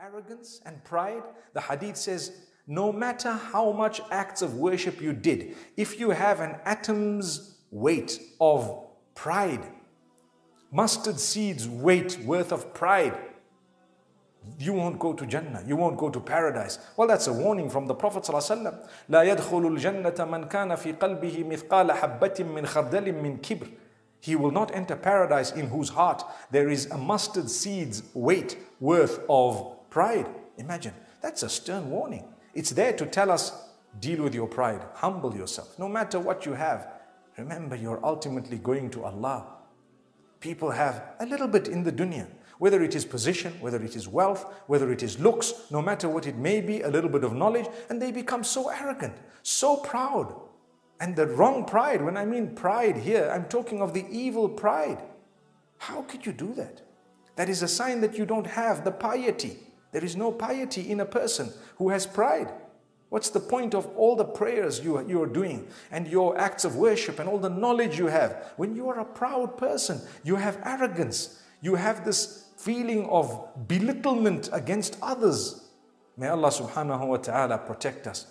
arrogance and pride, the hadith says, no matter how much acts of worship you did, if you have an atom's weight of pride, mustard seeds weight worth of pride, you won't go to Jannah, you won't go to paradise. Well, that's a warning from the Prophet ﷺ. لا يدخل الجنة من كان في قلبه مثقال حبة من خردل من كبر. He will not enter paradise in whose heart there is a mustard seed's weight worth of pride. Imagine, that's a stern warning. It's there to tell us, deal with your pride, humble yourself. No matter what you have, remember you're ultimately going to Allah. People have a little bit in the dunya, whether it is position, whether it is wealth, whether it is looks, no matter what it may be, a little bit of knowledge, and they become so arrogant, so proud. And the wrong pride, when I mean pride here, I'm talking of the evil pride. How could you do that? That is a sign that you don't have the piety. There is no piety in a person who has pride. What's the point of all the prayers you are doing and your acts of worship and all the knowledge you have? When you are a proud person, you have arrogance. You have this feeling of belittlement against others. May Allah subhanahu wa ta'ala protect us.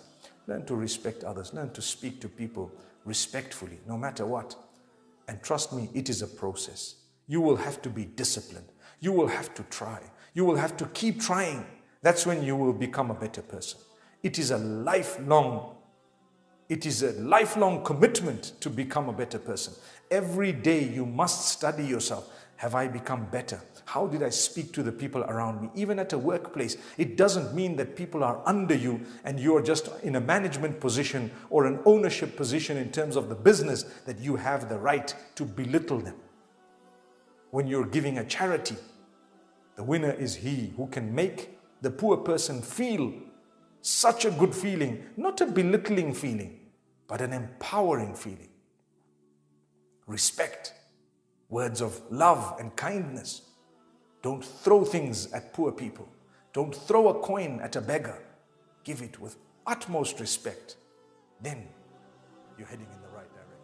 Learn to respect others. Learn to speak to people respectfully, no matter what. And trust me, it is a process. You will have to be disciplined. You will have to try. You will have to keep trying. That's when you will become a better person. It is a lifelong commitment to become a better person. Every day you must study yourself. Have I become better? How did I speak to the people around me? Even at a workplace, it doesn't mean that people are under you and you're just in a management position or an ownership position in terms of the business that you have the right to belittle them. When you're giving a charity, the winner is he who can make the poor person feel such a good feeling, not a belittling feeling, but an empowering feeling. Respect, words of love and kindness. Don't throw things at poor people. Don't throw a coin at a beggar. Give it with utmost respect. Then you're heading in the right direction.